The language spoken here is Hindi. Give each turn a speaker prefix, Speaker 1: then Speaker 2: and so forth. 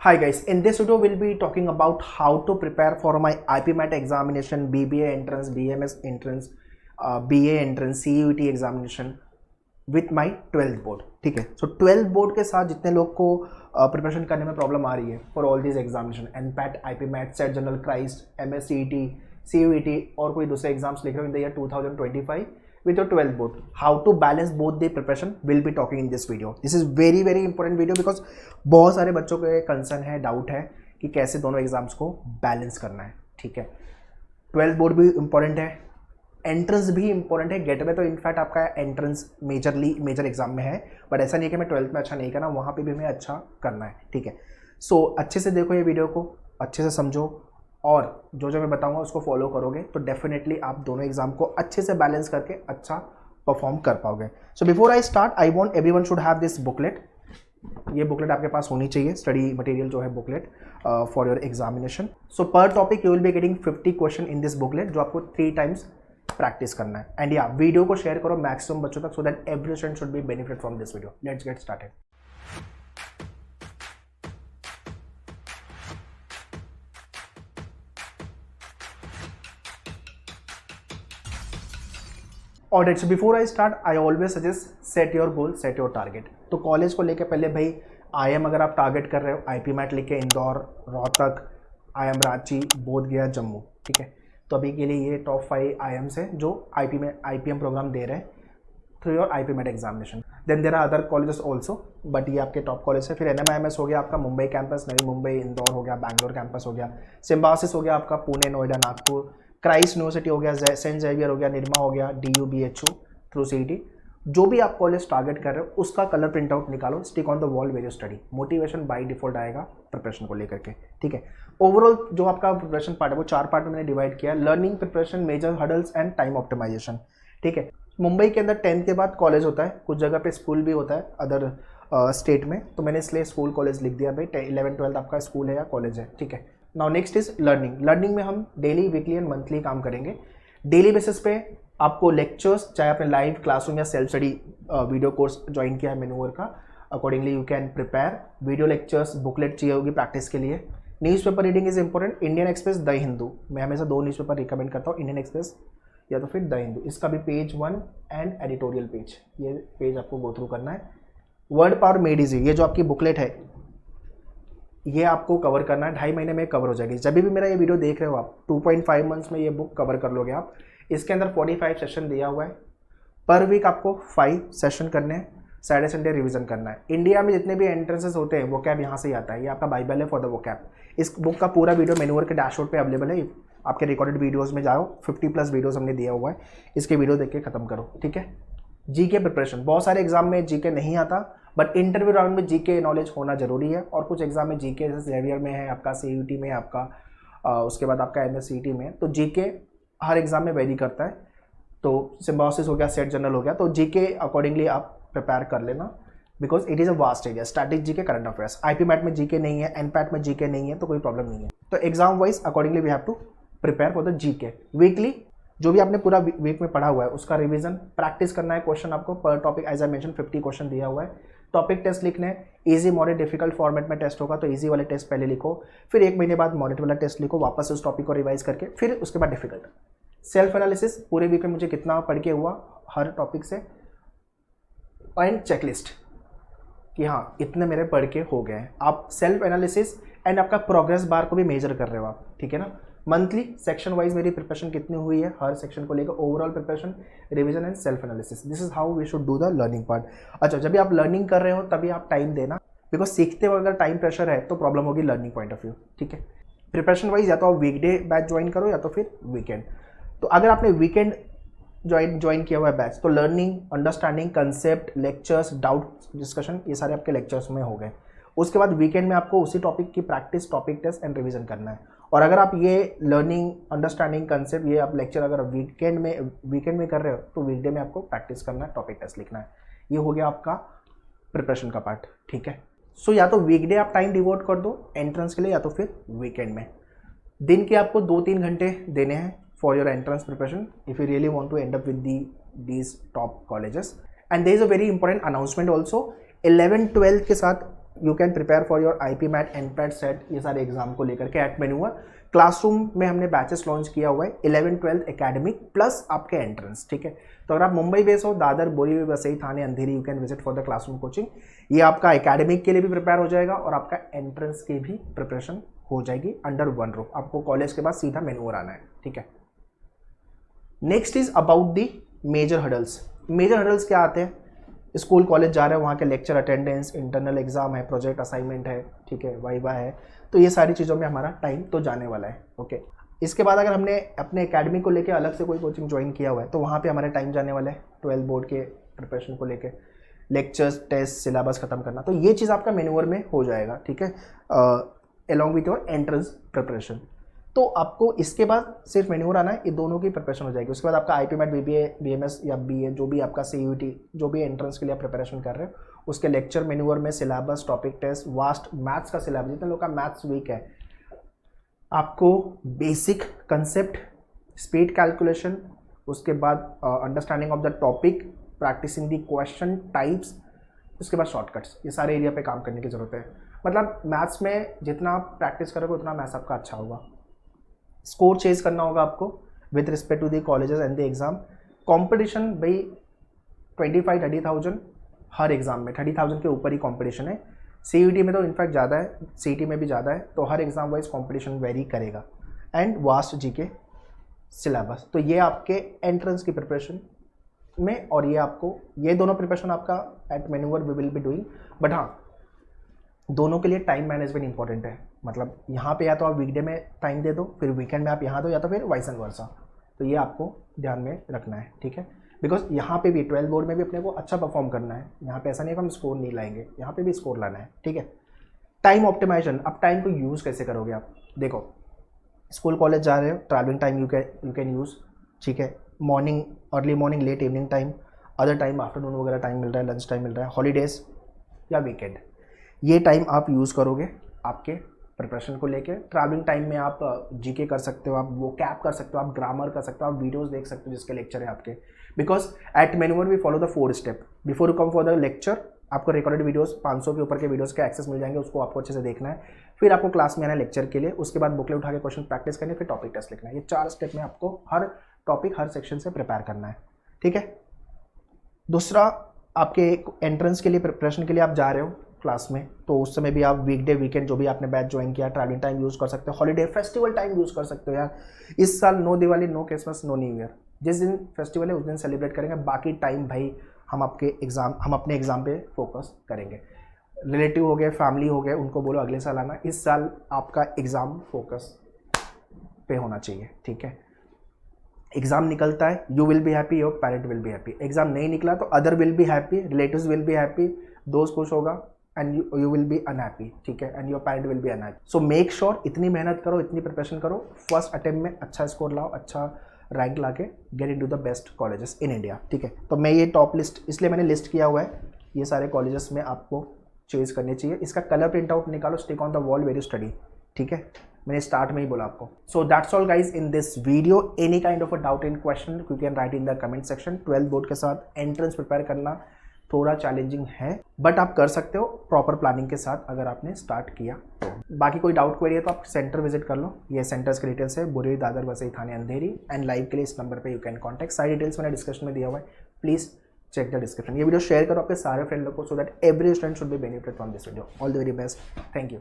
Speaker 1: Hi guys, in this video we'll be talking about how to prepare for my IPMAT examination, BBA entrance, BMS entrance, BA entrance, CUET examination with my 12th board. ठीक है, so 12th board के साथ जितने लोग को प्रिपरेशन करने में प्रॉब्लम आ रही है for all this examination, NPAT, IPMAT, SET general, Christ, MS CET, CUET और कोई दूसरे एग्जाम्स लिख रहे हो in the year 2025 with your 12th board, how to balance both the preparation will be talking in this video. This is very important video because बहुत सारे बच्चों के कंसर्न है, डाउट है कि कैसे दोनों एग्जाम्स को बैलेंस करना है. ठीक है, 12th बोर्ड भी इंपॉर्टेंट है, एंट्रेंस भी इंपॉर्टेंट है. गेट में तो इनफैक्ट आपका एंट्रेंस मेजर एग्जाम में है, बट ऐसा नहीं है कि मैं 12th में अच्छा नहीं करना, वहाँ पे भी हमें अच्छा करना है. ठीक है, सो अच्छे से देखो ये वीडियो को, अच्छे से समझो और जो जो मैं बताऊंगा उसको फॉलो करोगे तो डेफिनेटली आप दोनों एग्जाम को अच्छे से बैलेंस करके अच्छा परफॉर्म कर पाओगे. So before I start I want everyone should have this booklet. ये बुकलेट आपके पास होनी चाहिए, स्टडी मटेरियल जो है बुकलेट फॉर योर एग्जामिनेशन. सो पर topic you will be getting 50 question in this booklet जो आपको 3 टाइम्स प्रैक्टिस करना है. एंड या वीडियो को शेयर करो मैक्सिमम बच्चों तक so that every student should be benefit from this video. Let's get started. Alright, so before I start I always suggest set your goal, set your target. तो कॉलेज को लेके पहले भाई IIM अगर आप टारगेट कर रहे हो, IPMAT लेके इंदौर, रोहतक, IIM रांची, बोधगया, जम्मू. ठीक है, तो अभी के लिए ये टॉप 5 IIMs है जो IPM प्रोग्राम दे रहे हैं through your IPMAT examination. Then there are other colleges also, but ये आपके टॉप कॉलेज है. फिर NMIMS हो गया आपका मुंबई कैंपस, नई मुंबई, इंदौर हो गया, बैंगलोर कैंपस हो गया, सिम्बायोसिस हो गया आपका पुणे, नोएडा, नागपुर, क्राइस्ट यूनिवर्सिटी हो गया, सेंट जेवियर हो गया, निर्मा हो गया, DUBHU थ्रू CET. जो भी आप कॉलेज टारगेट कर रहे हो उसका कलर प्रिंट आउट निकालो, stick on the wall where you study. Motivation by default आएगा प्रिपरेशन को लेकर के. ठीक है, ओवरऑल जो आपका प्रिपरेशन पार्ट है वो 4 पार्ट में मैंने डिवाइड किया. Learning, preparation, major hurdles and time optimization. ठीक है, मुंबई के अंदर 10th के बाद कॉलेज होता है, कुछ जगह पे स्कूल भी होता है अदर स्टेट में, तो मैंने इसलिए स्कूल कॉलेज लिख दिया भाई. 11th 12th आपका स्कूल है या कॉलेज है. ठीक है, now next is learning. Learning में हम डेली, वीकली एंड मंथली काम करेंगे. डेली बेसिस पे आपको लेक्चर्स, चाहे आपने लाइव क्लासरूम या self study video course join किया है मेनूवर का, accordingly you can prepare. Video lectures, booklet चाहिए होगी प्रैक्टिस के लिए. Newspaper reading is important. Indian express, the Hindu. मैं हमेशा 2 न्यूज़पेपर रिकमेंड करता हूँ, इंडियन एक्सप्रेस या तो फिर द हिंदू. इसका भी पेज 1 एंड एडिटोरियल पेज, ये पेज आपको गो थ्रू करना है. वर्ड पावर मेड इजी, ये जो आपकी बुकलेट है ये आपको कवर करना है. 2.5 महीने में कवर हो जाएगी. जब भी मेरा ये वीडियो देख रहे हो आप, 2.5 मंथ्स में ये बुक कवर कर लोगे आप. इसके अंदर 45 सेशन दिया हुआ है. पर वीक आपको 5 सेशन करने हैं. सैटरडे संडे रिवीजन करना है. इंडिया में जितने भी एंट्रेंसेस होते हैं वो कैब यहाँ से ही आता है. ये आपका बाइबल है फॉर द वो कैब. इस बुक का पूरा वीडियो मेनूवर के डैशबोर्ड पे अवेलेबल है. आपके रिकॉर्डेड वीडियोस में जाओ, 50+ वीडियोस हमने दिया हुआ है. इसके वीडियो देख के खत्म करो. ठीक है, जीके प्रिपरेशन. बहुत सारे एग्जाम में जीके नहीं आता, बट इंटरव्यू राउंड में जीके नॉलेज होना जरूरी है. और कुछ एग्जाम में जीके जैसे जेवियर में है आपका, CUET में आपका, उसके बाद आपका MS CET में, तो जीके हर एग्जाम में वेरी करता है. तो सिम्बायोसिस हो गया, सेट जनरल हो गया, तो जीके अकॉर्डिंगली आप प्रिपेयर कर लेना because it is a vast area. Static GK, current affairs. IPMAT में जीके नहीं है, एनपैट में जीके नहीं है, तो कोई प्रॉब्लम नहीं है. तो exam wise accordingly we have to prepare for the GK. Weekly जो भी आपने पूरा वीक में पढ़ा हुआ है उसका रिवीजन, प्रैक्टिस करना है. क्वेश्चन आपको पर topic as I mention 50 question दिया हुआ है. टॉपिक टेस्ट लिखने हैं. इजी, मॉडरेट, डिफिकल्ट फॉर्मेट में टेस्ट होगा, तो इजी वाले टेस्ट पहले लिखो, फिर 1 महीने बाद मॉडरेट वाला टेस्ट लिखो, वापस उस टॉपिक को रिवाइज करके, फिर उसके बाद डिफिकल्ट. सेल्फ एनालिसिस, पूरे वीक में मुझे कितना पढ़ के हुआ हर टॉपिक से, एंड चेकलिस्ट कि हाँ इतने मेरे पढ़ के हो गए. आप सेल्फ एनालिसिस एंड आपका प्रोग्रेस बार को भी मेजर कर रहे हो आप. ठीक है ना, मंथली सेक्शन वाइज मेरी प्रिपरेशन कितनी हुई है हर सेक्शन को लेकर, overall preparation, revision and self analysis. This is how we should do the learning part. अच्छा, जब भी आप लर्निंग कर रहे हो तभी आप टाइम देना, बिकॉज सीखते वक्त अगर टाइम प्रेशर है तो प्रॉब्लम होगी लर्निंग पॉइंट ऑफ व्यू. ठीक है, प्रिपरेशन वाइज या तो आप वीकडे बैच ज्वाइन करो या तो फिर वीकेंड. तो अगर आपने वीकेंड ज्वाइन किया हुआ है बैच, तो learning, understanding, concept, lectures, doubt discussion, ये सारे आपके लेक्चर्स में हो गए. उसके बाद वीकेंड में आपको उसी टॉपिक की practice, topic test and revision करना है. और अगर आप ये लर्निंग, अंडरस्टैंडिंग, कंसेप्ट, ये आप लेक्चर अगर वीकेंड में कर रहे हो तो वीकडे में आपको प्रैक्टिस करना है, टॉपिक टेस्ट लिखना है. ये हो गया आपका प्रिपरेशन का पार्ट. ठीक है, सो या तो वीकडे आप टाइम डिवोट कर दो एंट्रेंस के लिए या तो फिर वीकेंड में. दिन के आपको 2-3 घंटे देने हैं for your entrance preparation if you really want to end up with these top colleges. And there is a very important announcement also. 11th 12th के साथ you can prepare for your IP MAT, NPAT, SET, ये सारे एग्जाम को लेकर के एट मेन्यूवर। क्लासरूम में हमने बैचेस लॉन्च किया हुआ है 11th-12th एकेडमिक प्लस आपके एंट्रेंस, ठीक है। तो अगर आप मुंबई बेस हो, Dadar, Borivali, Vasai, Thane, Andheri, you can visit for the classroom coaching. ये आपका एकेडमिक के लिए भी प्रिपेयर हो जाएगा और आपका एंट्रेंस की भी प्रिपरेशन हो जाएगी अंडर वन रूफ। आपको कॉलेज के बाद सीधा मेन्यूवर आना है, ठीक है। Next is about the major hurdles. Major hurdles क्या आते हैं? स्कूल कॉलेज जा रहे हैं, वहाँ के लेक्चर अटेंडेंस, इंटरनल एग्जाम है, प्रोजेक्ट असाइनमेंट है, ठीक है, वाइवा है, तो ये सारी चीज़ों में हमारा टाइम तो जाने वाला है, ओके। इसके बाद अगर हमने अपने एकेडमी को लेके अलग से कोई कोचिंग ज्वाइन किया हुआ है तो वहाँ पे हमारा टाइम जाने वाला है 12 बोर्ड के प्रिपरेशन को लेके, लेक्चर्स, टेस्ट, सिलेबस खत्म करना, तो ये चीज़ आपका मेन्यूवर में हो जाएगा, ठीक है, along with your entrance preparation. तो आपको इसके बाद सिर्फ मेन्यूवर आना है, ये दोनों की प्रिपरेशन हो जाएगी। उसके बाद आपका IP मैट, BBA, BMS या BA, जो भी आपका CUET, जो भी एंट्रेंस के लिए आप प्रिपरेशन कर रहे हो, उसके लेक्चर मेन्यूवर में, syllabus, topic test, vast maths का सिलेबस, जितने लोग का मैथ्स वीक है, आपको बेसिक कंसेप्ट, स्पीड कैलकुलेशन, उसके बाद understanding of the topic, practising the question types, उसके बाद शॉर्टकट्स, ये सारे एरिया पे काम करने की ज़रूरत है। मतलब मैथ्स में जितना आप प्रैक्टिस करोगे उतना मैथ्स आपका अच्छा होगा। स्कोर चेज करना होगा आपको with respect to the colleges and the exam. Competition भाई 25-30,000 हर एग्जाम में, 30,000 के ऊपर ही कॉम्पिटिशन है। CUET में तो इनफैक्ट ज़्यादा है, CET में भी ज़्यादा है, तो हर एग्जाम वाइज कॉम्पिटिशन वेरी करेगा। एंड वास्ट GK सिलेबस, तो ये आपके एंट्रेंस की प्रिपरेशन में, और ये आपको, ये दोनों प्रिपरेशन आपका at Maneuver we will be doing. But हाँ, दोनों के लिए टाइम मैनेजमेंट इंपॉर्टेंट है। मतलब यहाँ पे या तो आप वीकडे में टाइम दे दो, फिर वीकेंड में आप यहाँ दो, या तो फिर वाइस एंड वर्सा। तो ये आपको ध्यान में रखना है, ठीक है। बिकॉज यहाँ पे भी 12 बोर्ड में भी अपने को अच्छा परफॉर्म करना है। यहाँ पे ऐसा नहीं है कि हम स्कोर नहीं लाएंगे, यहाँ पे भी स्कोर लाना है, ठीक है। टाइम ऑप्टिमाइजेशन, अब टाइम को यूज़ कैसे करोगे आप? देखो, स्कूल कॉलेज जा रहे हो, travelling time you can use, ठीक है। Morning, early morning, late evening time, other time afternoon वगैरह टाइम मिल रहा है, लंच टाइम मिल रहा है, हॉलीडेज या वीकेंड, ये टाइम आप यूज़ करोगे आपके प्रिपरेशन को लेके। ट्रैवलिंग टाइम में आप GK कर सकते हो, आप वो कैप कर सकते हो, आप ग्रामर कर सकते हो, आप वीडियोस देख सकते हो जिसके लेक्चर है आपके। Because at Maneuver we follow the 4 step. Before you come for the lecture, आपको रिकॉर्डेड वीडियोस 500 के ऊपर के वीडियोस के एक्सेस मिल जाएंगे, उसको आपको अच्छे से देखना है। फिर आपको क्लास में आना है लेक्चर के लिए, उसके बाद बुकलेट उठा के क्वेश्चन प्रैक्टिस करने, फिर टॉपिक टेस्ट लिखना है। ये 4 स्टेप में आपको हर टॉपिक, हर सेक्शन से प्रिपेयर करना है, ठीक है। दूसरा, आपके एंट्रेंस के लिए, प्रिपरेशन के लिए आप जा रहे हो क्लास में, तो उस समय भी आप वीकडे, वीकेंड, जो भी आपने बैच ज्वाइन किया, ट्रैवलिंग टाइम यूज़ कर सकते हो, हॉलीडे, फेस्टिवल टाइम यूज़ कर सकते हो। यार इस साल no Diwali, no Christmas, no new year, जिस दिन फेस्टिवल है उस दिन सेलिब्रेट करेंगे, बाकी टाइम भाई हम अपने एग्ज़ाम पे फोकस करेंगे। रिलेटिव हो गए, फैमिली हो गए, उनको बोलो अगले साल आना। इस साल आपका एग्ज़ाम फोकस पे होना चाहिए, ठीक है। एग्जाम निकलता है, you will be happy, your parent will be happy. Exam नहीं निकला तो other will be happy, relatives will be happy, दोस्त खुश होगा, and you will be unhappy, ठीक है, and your parent will be unhappy. So make sure इतनी मेहनत करो, इतनी प्रिपरेशन करो, फर्स्ट अटेम्प्ट में अच्छा स्कोर लाओ, अच्छा रैंक ला के get into the best colleges in India, ठीक है। तो मैं ये टॉप लिस्ट इसलिए मैंने लिस्ट किया हुआ है, ये सारे कॉलेजेस में आपको चॉइस करनी चाहिए। इसका कलर प्रिंट आउट निकालो, stick on the wall very study, ठीक है। मैंने स्टार्ट में ही बोला आपको। So that's all guys in this video. Any kind of a doubt in question you can write in the comment section. 12 board के साथ एंट्रेंस प्रिपेयर करना थोड़ा चैलेंजिंग है, बट आप कर सकते हो प्रॉपर प्लानिंग के साथ अगर आपने स्टार्ट किया तो। बाकी कोई डाउट क्वेरी है तो आप सेंटर विजिट कर लो। ये सेंटर्स के डिटेल्स है, बोरीवली, दादर, वसई, थाने, अंधेरी। एंड लाइव के लिए इस नंबर पे यू कैन कॉन्टैक्ट। सारी डिटेल्स मैंने डिस्क्रिप्शन में दिया हुआ है, प्लीज चेक द डिस्क्रिप्शन। ये वीडियो शेयर करो आपके सारे फ्रेंड लोग को, so that every student should be benefit from this video. All the very best, thank you.